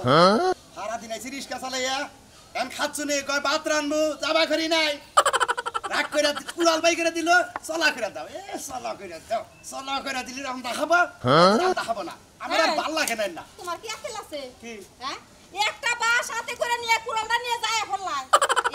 সারা দিন আইছি রিস্কা চালাইয়া এখন খাচ্ছ নে কয় ভাত রানবো যাবা করি নাই রাগ করে কুড়াল বাই করে দিল চলা করে দাও চলা করে দাও চলা করে দিলি রান্না খাবা রান্না খাবো না আমার আর ভাল লাগে না তোমার কি আকেল আছে কি হ্যাঁ একটা বাস হাতে করে নিয়ে কুড়ালটা নিয়ে যায় ফেললাই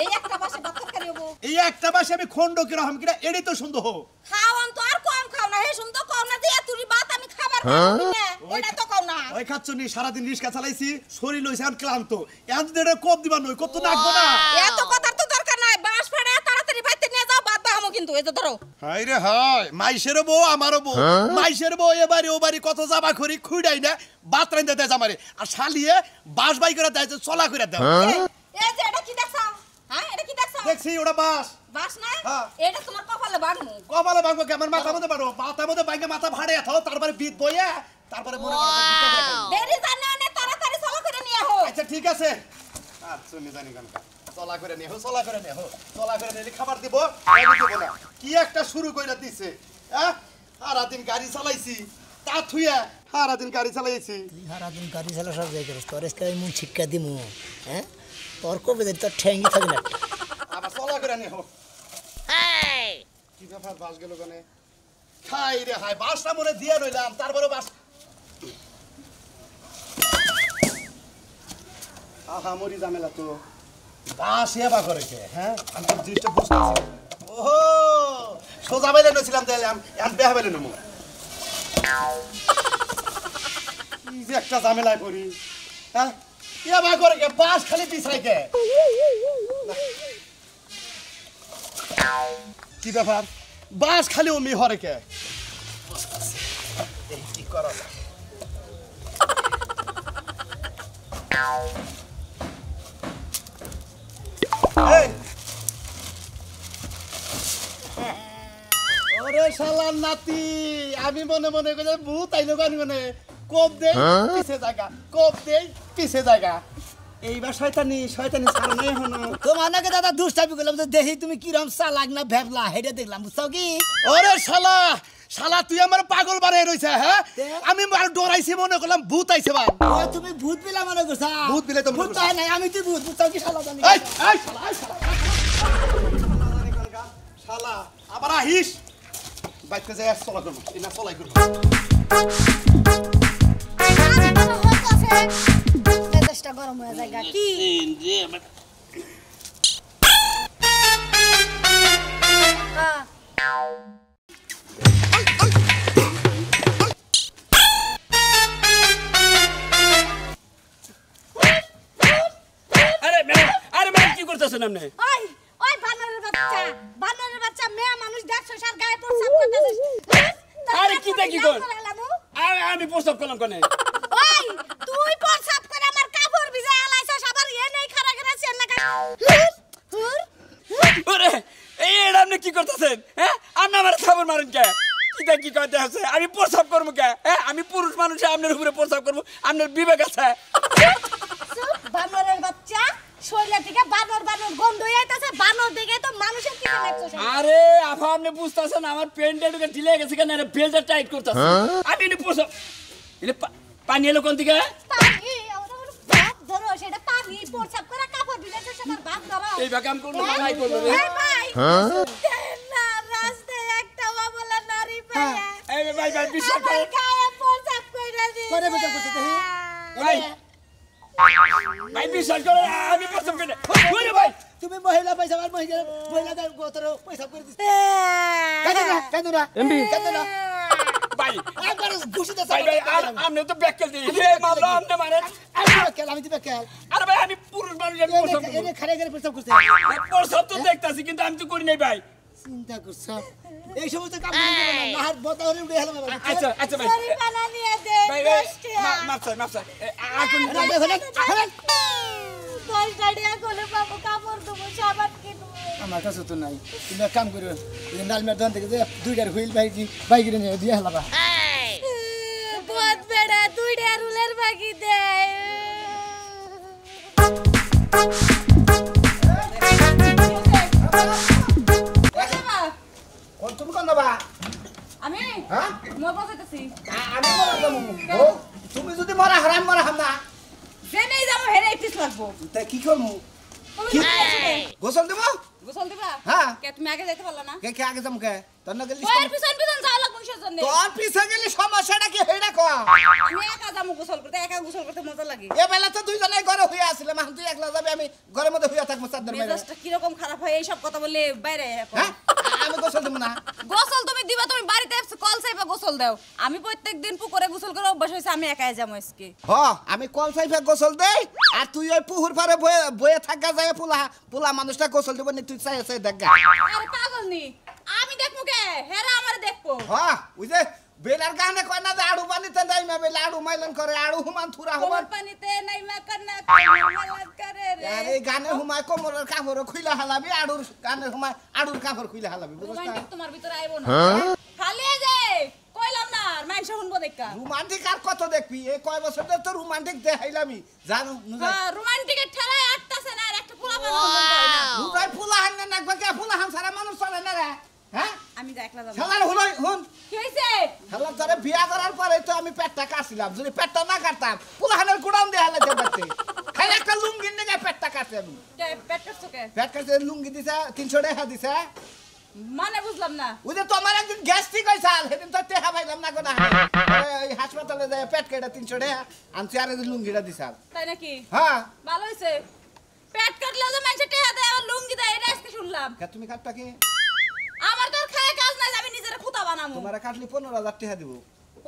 এই একটা বাসে ভাত তরকারি হবো এই একটা বাসে আমি খন্ড কিরা হাম কিরা এডি তো সুন্দর হো খাওয়ান তো আর কম খাও না হে সুন্দর কও না যে তুই ভাত আমি খাবার খাবো না এটা তো কও না ওই খাচ্ছ নি সারা দিন রিস্কা চালাইছি শরীর লইছে এখন ক্লান্ত এখন তো এটা কোপ দিবা নই কত নাকবো না এত কথার তো দরকার নাই বাস ফেড়ে তাড়াতাড়ি বাইতে নিয়ে যাও ভাত খামো কিন্তু এই যে ধরো হাই রে হাই মাইশেরও বউ আমারও বউ মাইশের বউ এবারে ও বাড়ি কত যাবা করি খুইডাই না ভাত রাইন্দা দেয় আমারে আর শালিয়ে বাস বাই করে দেয় চলা করে দাও এই যে এটা কি দেখছো হ্যাঁ এটা কি দেখছো দেখছি ওটা বাস বাস না হ্যাঁ এটা তোমার কপালে বাগমু কপালে বাগবো কি আমার মাথা মধ্যে পারো মাথা মধ্যে বাইকে মাথা ভাড়ে এথাও তারপরে বিট বইয়া তারপরে মনে করো দেরি জানো না তাড়াতাড়ি চলা করে নিয়ে হো আচ্ছা ঠিক আছে আচ্ছা নি জানি কোন চলা করে নিয়ে হো চলা করে নিয়ে হো চলা করে নিয়ে খাবার দিব দিব না কি একটা শুরু কইরা দিছে হ্যাঁ সারা দিন গাড়ি চালাইছি তা থুইয়া সারা দিন গাড়ি চালাইছি তুই সারা দিন গাড়ি চালা সব যাই করিস তোর আজকে মুখ শিক্ষা দিমু হ্যাঁ তোর কবে তোর ঠ্যাঙ্গি থাকে না আবার চলা করে নিয়ে হো কি ব্যাপার বাস গেল কোনে খাই রে হাই বাসটা মনে দিয়া রইলাম তারপরে বাস আহা মরি ঝামেলা তো বাস এবা করে কে হ্যাঁ আমি তো জিনিসটা বুঝতেছি ওহো সোজা বাইলে নছিলাম তাহলে আমি বেহা বাইলে নমু কি যে একটা ঝামেলায় পড়ি হ্যাঁ এবা করে কে বাস খালি পিছাই কে কি ব্যাপার বাস খালি ওমি হরে কে এই কি করা যায় ওরে শালার নাতি আমি মনে মনে করে ভূত আইলো গানি মনে কোপ দেই পিছে জায়গা কোপ দেই পিছে জায়গা এইবার শয়তানি ছাড়ো নাই হনো তোমার নাকি দাদা দুষ্টামি করলাম তো দেখি তুমি কিরম চালাক না ভেবলা হেডে দেখলাম বুঝছো কি ওরে শালা শালা তুই আমার পাগল বানাই রইছে হ্যাঁ আমি আর ডরাইছি মনে করলাম ভূত আইছে বা ও তুমি ভূত বিলা মনে করছা ভূত বিলে তো ভূত তাই নাই আমি তুই ভূত বুঝছো কি শালা জানি এই শালা শালা আবার আহিস বাইতে যাই চলা করব ইনা চলাই করব মেজাজটা গরম হয়ে যায় কি আরে ম্যাম কি করতেছেন আপনি ওই ওই বানরের বাচ্চা মেয়ে মানুষ দেখছো সার গায়ে প্রস্রাব করতেছিস আরে কি দেখি কোন আমি প্রস্তাব করলাম কোনে ওই তুই প্রস্রাব করে আমার কাপড় ভিজায় আলাইছস আবার এ নেই খারা খারা চেন না আরে এই এটা আপনি কি করতেছেন হ্যাঁ আপনি আমার খবর মারেন কে কি কইতে আছে আমি প্রস্তাব করব কে হ্যাঁ আমি পুরুষ মানুষ আপনার উপরে প্রস্তাব করব আপনার বিবেক আছে বানরের বাচ্চা শরীর থেকে বানর গন্ধ আইতাছে বানর দেখে তো মানুষের কি লাগছে আরে আপা আপনি বুঝতাছেন আমার পেনটা ঢুকে ঢিলে গেছে কেন আরে বেলটা টাইট করতেছে আমি নি প্রস্তাব এলে পানি এলো কোন দিকে পানি আমার বাপ ধরো সেটা পানি প্রস্রাব করে কাপড় ভিজাইছে আমার বাপ ধরো এই বাকাম করব না ভাই করব রে ভাই না রাস্তায় একটা বাবলা নারী পায়া এই ভাই বিশ্বাস করে গায়ে প্রস্রাব কইরা দি করে বেটা করতে দেখি ভাই বিশ্বাস করে আমি প্রস্তাব করে ওরে ভাই তুমি মহিলা পয়সা আর মহিলা গোতর পয়সা করে দিছ কেন না এমবি ভাই একবার ঘুষি দে ভাই আমনে তো ব্যাককেল দিই হে মামলা আমনে মানে আমি তো বেকাল আরে ভাই আমি পুরুষ মানুষ আমি প্রস্তাব করব এনে খারে খারে প্রস্তাব করতে প্রস্তাব তো দেখতাছি কিন্তু আমি তো করি নাই ভাই চিন্তা করছ এই সমস্ত কাম করবে না নাহার বতাহরে উড়ে হেলা আচ্ছা ভাই সরি বানা নিয়ে দে ভাই মাফ চাই এখন দশ টাকা কোলে বাবু কাপড় দেবো সাবান কিনবো আমার কাছে তো নাই তুমি এক কাম করো এই নালমের দোকান থেকে যে দুইটার হুইল বাইক নিয়ে দিয়ে হেলাবা বহুত বেড়া দুইটা রুলের বাকি দে কোন তুমি কোন বাবা আমি হ্যাঁ মই বসাইতেছি আমি বললাম তুমি যদি মরা হারাম না যে নেই লাগবো তা কি করবো গোসল দেবো গোসল দিবা হ্যাঁ। কে তুমি আগে যাইতে পারলা না কে কে আগে যাবো কে তোর না গেলি ওর পিছন পিছন যাওয়া লাগবো কিসের জন্য তোর পিছে গেলি সমস্যাটা কি হেডা কো আমি একা যাবো গোসল করতে একা গোসল করতে মজা লাগে এ বেলা তো দুইজনে ঘরে হইয়া আসলে মা তুই একলা যাবে আমি ঘরের মধ্যে হইয়া থাকবো চাদর মেরে মেজাজটা কিরকম খারাপ হয় এইসব কথা বলে বাইরে এখন হ্যাঁ আমি গোসল দেবো না গোসল তুমি দিবা তুমি বাড়িতে কল চাইবা গোসল দাও আমি প্রত্যেকদিন পুকুরে গোসল করে অভ্যাস হয়েছে আমি একাই যাবো আজকে হ আমি কল সাইফে গোসল দেই আর তুই ওই পুকুর পারে বয়ে থাকা যায় পোলা মানুষটা গোসল দেব নি তুই চাই চাই দেখ আরে পাগল নি আমি দেখবো কে হেরা আমারে দেখবো হ ওই যে বেলার গানে কয় না যে আড়ু পানিতে দেই মা বেলা আড়ু মাইলন করে আড়ু হুমান থুরা কোমর হুমান পানিতে নাই মা কান্না মালাত করে রে আর এই গানে হুমায় কোমরের কাপড় খুইলা হালাবি আড়ুর গানে হুমায় আড়ুর কাপড় খুইলা হালাবি বুঝছ না রোমান্টিক তোমার ভিতরে আইবো না খালি এই যে কইলাম না আর মাইনসা শুনবো দেখা রোমান্টিক আর কত দেখবি এই কয় বছর ধরে তো রোমান্টিক দেখাইলামি জানো হ্যাঁ রোমান্টিকের ঠেলায় আটতাছে না আর একটা পোলা বানানো হুদাই ফুলা হান না নাকবা কে ফুলা হান সারা মানুষ চলে না রে হ্যাঁ আমি যা একলা যাবো শালার হুলই হুন কি হইছে শালার ধরে বিয়া করার পরে তো আমি পেটটা কাটছিলাম যদি পেটটা না কাটতাম ফুলা হানের গুড়াম দিয়ে হালে যাবে খালি একটা লুঙ্গি নিয়ে পেটটা কাটছে আমি কে পেট কাটছো কে পেট কাটছে লুঙ্গি দিছে 300 টাকা দিছে মানে বুঝলাম না ওই যে তোমার একদিন গ্যাস্ট্রিক হইছাল সেদিন তো টেহা পাইলাম না কোনা ওই হাসপাতালে যায় পেট কেটে 300 টাকা আনছি আর এই লুঙ্গিটা দিছাল তাই নাকি হ্যাঁ ভালো হইছে পেট কাটলে যে মানুষে টেহা দেয় আবার লুঙ্গি দেয় এটা আজকে শুনলাম কে তুমি কাটটা কি আমার তো আর খায় কাজ নাই আমি নিজের খুঁতা বানামু তোমার কাটলি 15000 টাকা দিব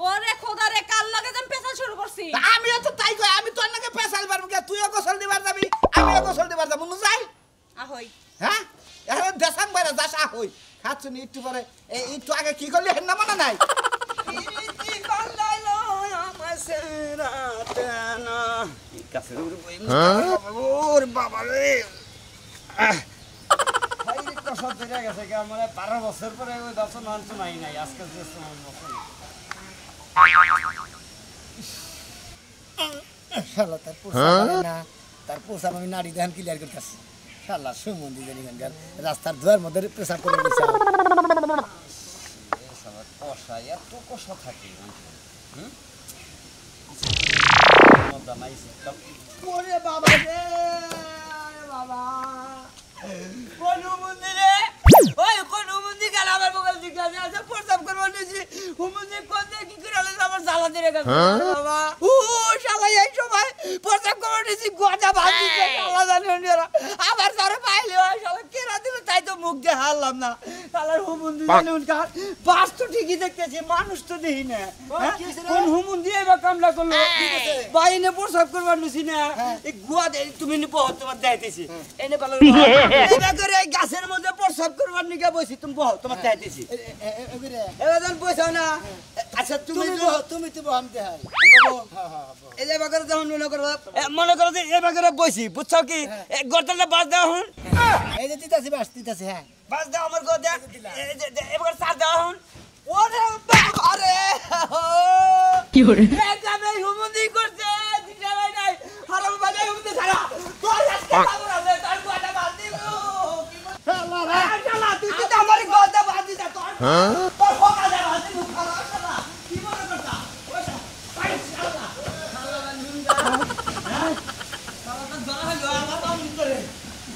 ওরে খোদা রে কাল লাগে আমি পেশা শুরু করছি আমিও তো তাই কই আমি তোর নাকি পেশাল পারবো কে তুইও গোসল দিবার যাবি আমিও গোসল দিবার যাবো নু যাই আহই হ্যাঁ এখন দেশাম বাইরে যাস হই খাচ্ছুনি একটু পরে একটু আগে কি করলি হেন না মনে নাই ওর বাবা রে সব থেকে গেছে কি মানে 12 বছর পরে ওই দর্শন অংশ নাই নাই আজকে যে শালা তার পোশাক না তার পোশাক আমি নারী দেখান ক্লিয়ার করতেছি শালা সুমন্দি জানি গান রাস্তার ধোয়ার মধ্যে পেশাব করে দিছে কষা এত কষা থাকে ওরে বাবা রে আরে বাবা কোন মন্দিরে ওই কোন মন্দির গেল আমার বগল দিকে আছে প্রসাব করব নিছি হুমুন্দি কোন দিকে কি করে আলে আমার জ্বালা দিয়ে গেল বাবা ও শালা এই সময় প্রসাব করব নিছি গোটা ভাজি শালা জানি ওরা আবার ধরে পাইলে ওই শালা কেরা দিল তাই তো মুখ দিয়ে হারলাম না শালার হুমুন্দি জানি উনকার বাস তো ঠিকই দেখতেছি মানুষ তো দেখি না কোন হুমুন্দি এবার কামলা করলো বাইনে প্রসাব করবার নিছি না এই গুয়া দে তুমি নি বহুত তোমার দেখাইতেছি এনে ভালো এবার করে এই গাছের মধ্যে প্রসাব করবার নিকে বসি তুমি বহু তোমার দেখাইতেছি এবার যখন বসো না আচ্ছা তুমি তুমি তো আমি দেখাই এই যে বাগরে যখন মনে করো যে এই বাগরে বসি বুঝছো কি গর্তটা বাস দাও হুন এই যে দিতাছি বাস দিতাছি হ্যাঁ বাস দাও আমার গো দেখ এবার সার দাও হুন ওরে বাবা রে কি হরে এটা আমি হুমুন্দি করছে দিতে ভাই নাই হারাম ভাই হুমুন্দি ছাড়া তোর আজকে খবর আছে তার গোটা বাস দিব শালা তুই তো আমার গোটা বাস দিছ তোর তোর ফোকা দে বাস দিব শালা কি মনে করতা ওই ভাই শালা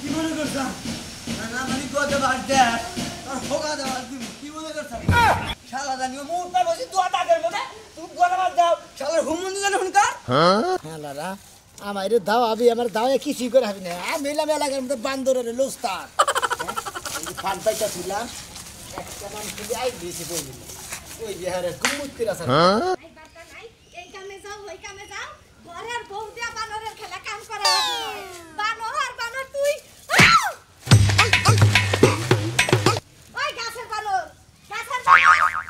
কি মনে করছা না মানে গোটা বাস দে তোর ফোকা দে বাস দিব কি মনে করছা শালা জানি মুহূর্তে বসে দুয়া টাকার মধ্যে তুই গোটা বাস দাও শালার হুমুন্দি জানি হুনকার হ্যাঁ লারা আমার দাও আবি আমার দাও কিছুই করে হবি না আমি এলাম এলাকার মধ্যে বান্দরের লোস্তার ফান পাইটা ছিলাম একটা মান খুলে আই দিয়েছে বলি ওই বিহারে গুমুত করে আছে এই বার্তা নাই এই কামে যাও ওই কামে যাও ঘরের বউ দিয়া বানরের খেলা কাম করা বানর তুই ওই গাছের বানর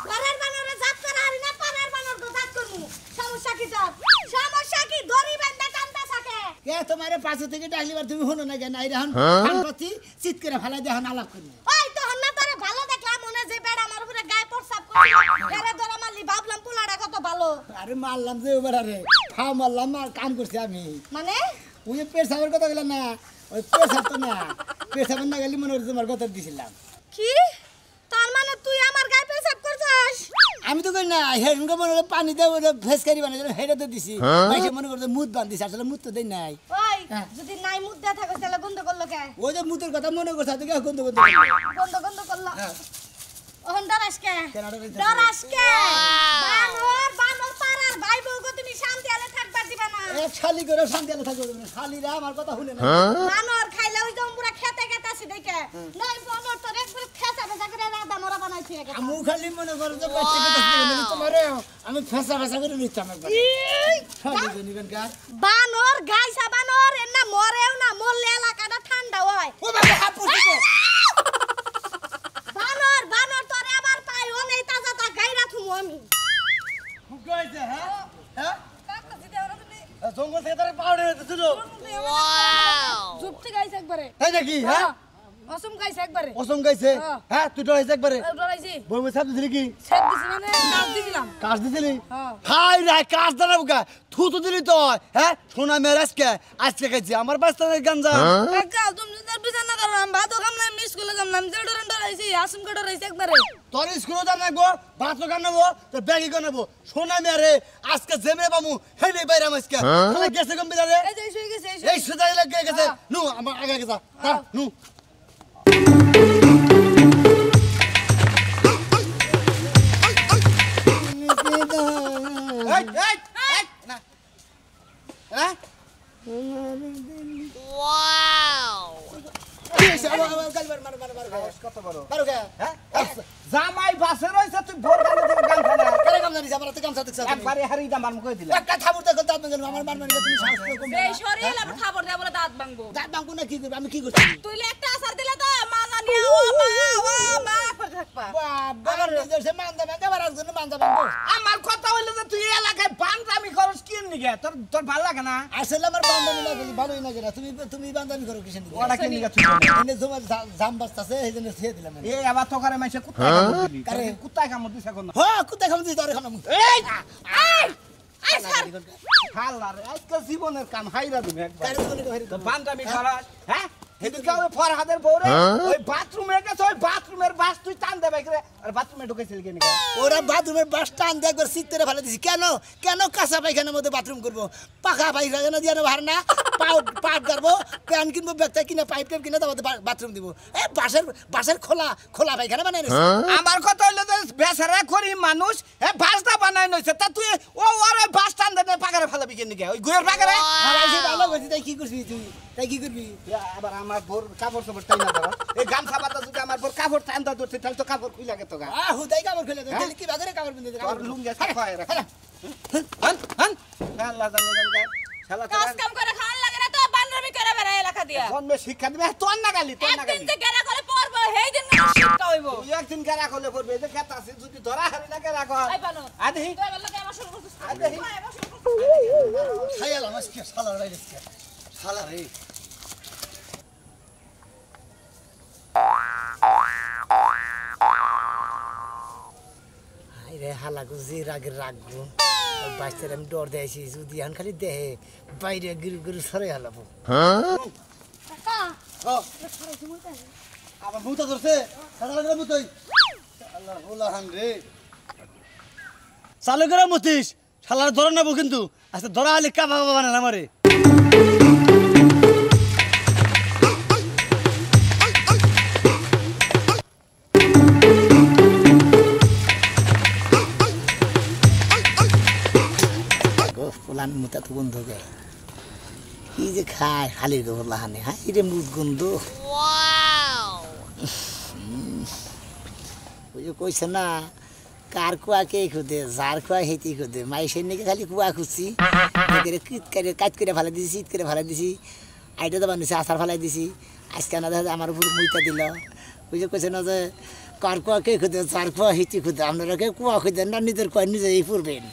ঘরের বানরে জাত করা হারি না পানের বানর তো জাত করমু সমস্যা কি তোর সমস্যা কি দড়ি বাঁধা টানতা থাকে কে তোমারে পাশে থেকে ডাকলিবার তুমি হনো না কেন আইরা হন ফানপতি চিত করে ফেলাই দেহ আলাপ করবে ওই তো হন্না তোরে ভালো দেখলাম মনে যে বেড়া আমার উপরে গায়ে প্রসাব করছিস এরে ধরা মারলি ভাবলাম পোলাটা কত ভালো আরে মারলাম যে ওবার আরে খাও মারলাম আর কাম করছি আমি মানে ওই পেশাবের কথা গেলাম না ওই পেশাব তো না পেশাবের না গেলি মনে হচ্ছে তোমার কথা দিছিলাম কি তার মানে তুই আমার গায়ে পেশাব করছস আমি তো কই না হেরুনকে মনে হলো পানি দেব ফেসকারি বানাই হেটা তো দিছি মাইসে মনে করছে মুদ বান্ধিস আসলে মুদ তো দেই নাই ওই হ্যাঁ। যদি নাই মুদ দেয়া থাকো তাহলে গন্ধ করলো কে ওই যে মুতের কথা মনে করছ তুই গন্ধ গন্ধ গন্ধ করলো হ্যাঁ। ওহন ডরাস কে কেন ডরাইতাছিস? ডরাস কে বানর পাড়ার ভাই বউকে তুমি শান্তি আলে থাকবার দিবা না এক শালি করে শান্তি আলো থাকবে না শালিরা আমার কথা শুনে না বানর খাইলে ওই জম্বুরা খেতে খেতাছি দেখে নাই বানর তো একবার খেতে বেজা করে রাধা মরা বানাইছি একে আমি খালি মনে করো যে বাচ্চা কথা শুনে তোমারে আমি ফেসা ফেসা করে নিতাম একবার শালি করে নিবেন কা বানর গাইসা বানর এর না মরেও না মরলে এলাকাটা ঠান্ডা হয় ও বাবা হাপুস দিকে বানর তোরে আবার পাই ও নেই তাজা তা গাইরা থুমু আমি হুকাইছে হ্যাঁ হ্যাঁ কাকা দিতে ওরা তুমি জঙ্গল থেকে তার পাউডার দিছিল জুপতে গাইছে একবারে তাই নাকি হ্যাঁ অসম গাইছে একবারে অসম গাইছে হ্যাঁ। হ্যাঁ তুই ডরাইছে একবারে ডরাইছি বইমে সাপ দিছিলি কি সেট দিছি মানে নাচ দিছিলাম কাজ দিছিলি হ্যাঁ। হাই রে কাজ দাঁড়াবো গা থু তো দিলি তো হ্যাঁ সোনা মেয়ের আজকে খাইছি আমার বাস্তানের গাঞ্জা কাকা তুমি যদি বিচার না করো আমি ভাতও খাম না মিস করলে খাম না আমি যে ডরাইছি আসম কে ডরাইছি একবারে তোর স্কুলে যা নাগবো ভাত গান নেবো তোর ব্যাগি গান নেবো সোনা মেয়েরে আজকে জেমে পামু হেনে বাইরাম আজকে তাহলে গেছে কম বিদারে এই যে শুয়ে গেছে এই সুদা লাগে গেছে নু আমার আগে গেছে হ্যাঁ নু এই না হ্যাঁ কত বড় বারো কে জামাই বাসে রইছে তুই ভোর গান থেকে গান খানা কেন কাম জানিস আমার তো কাম সাথে সাথে একবারে হারি দাম আমি কই দিলাম একটা থাবুর তো কথা আপনি আমার মান মানে তুমি সাহস করে কম এই শরীর আমি খাবার দেব বলে দাঁত ভাঙবো দাঁত বাঙ্গু না কি করব আমি কি করছি তুই একটা আসার দিলে তো মা জানিয়া ও মা থাকবা বাবার সে মান দাম একেবারে আসবে মান দাম আমার কথা হইলো যে তুই এলাকায় বান্দামি খরচ কিন নিগে তোর ভালো লাগে না আসলে আমার বান্দামি লাগে ভালোই লাগে না তুমি বান্দামি করো কিসের দিকে ওরা কিন নিগে তুই এনে তোমার জাম বাস্তাছে এই জন্য ছেড়ে দিলাম এই আবার তো করে মাইছে কুত্তা কামড় দিলি কারে? কুত্তায় কামড় দিছে কোন হ্যাঁ কুত্তা খাম দিই তোর এখন এই এই স্যার হালার আজকে জীবনের কাম হাইরা দিবে একবার কারে বলে হেরি তো বান্দামি খরচ হ্যাঁ এদিকে ওই ফরহাদের বউরে ওই বাথরুমে গেছে ওই বাথরুমের বাস তুই টান দেবে করে আর বাথরুমে ঢুকেছিল কেন ওরা বাথরুমের বাস টান দিয়ে একবার সিট তেরে ফেলে দিছি কেন কেন কাঁচা পায়খানার মধ্যে বাথরুম করবো পাখা পায়খানা দিয়ে ভার না পাট গাড়বো প্যান কিনবো ব্যাগটা কিনে পাইপ টাইপ কিনে তারপর বাথরুম দিব এই বাসের খোলা পায়খানা বানাই নিছে আমার কথা হইলো যে বেচারা করি মানুষ বাসটা বানাই নইছে তা তুই ও ওর ওই বাস টান দেনে পাগারে ফেলাবি কেন ওই গুয়ের পাগারে আর আইসে ভালো করছি তাই কি করবি তুই তাই কি করবি আবার আমার বোর কাপড় চোপড় টাই না দাও এই গামছা পাতা যদি আমার বোর কাপড় টান দাও তাহলে তো কাপড় খুলে লাগে তো গা হুদাই কাপড় খুলে দেয় কি বাজারে কাপড় পিন্ধে আর লুঙ্গি সাফায় রাখ হন হন আল্লাহ জানে জানকা শালা কাজ কাম করে খাওয়ার লাগে না তো বানরমি করে বেড়ায় এলাকা দিয়া জন্মে শিক্ষা দিবে তোর না গালি একদিন যে গেরা করে পড়বো সেই দিন না শিক্ষা হইব তুই একদিন গারা করলে করবে যে খেত আছে যদি ধরা হারি না গারা কর এই বানর আদি তুই বললো কে আমার শুরু করছিস আদি খাইয়ালাম আজকে শালার বাইরে শালা রে রে হালাগো যে রাগের রাখবো বাচ্চার আমি ডর দিয়েছি যদি এখন খালি দেহে বাইরে গিরু গিরু সরে হালাবো কাকা আবার ভূতা ধরছে সাদা করে মুতই আল্লাহ ওলা হান রে চালু করে মুতিস শালার ধরে নেবো কিন্তু আচ্ছা ধরা হলে কাবা বাবা বানান আমারে পোলান মুতা তো গন্ধ গে কি যে খায় খালি গোলা হানে হ্যাঁ রে মুখ গন্ধ ওই যে কইছে না কার কুয়া কে খুদে যার কুয়া হেঁটেই খুদে মাইসের নাকি খালি কুয়া খুঁজছি কাজ করে ফেলা দিছি শীত করে ফেলা দিছি আইটা তো বানিয়েছি আচার ফেলাই দিছি আজকে না দেখা আমার উপর মুইটা দিল ওই যে কইছে না যে কার কুয়া কে খুদে যার কুয়া হেঁটে খুদে আপনারা কে কুয়া খুঁজেন না নিজের কুয়া নিজেই পড়বেন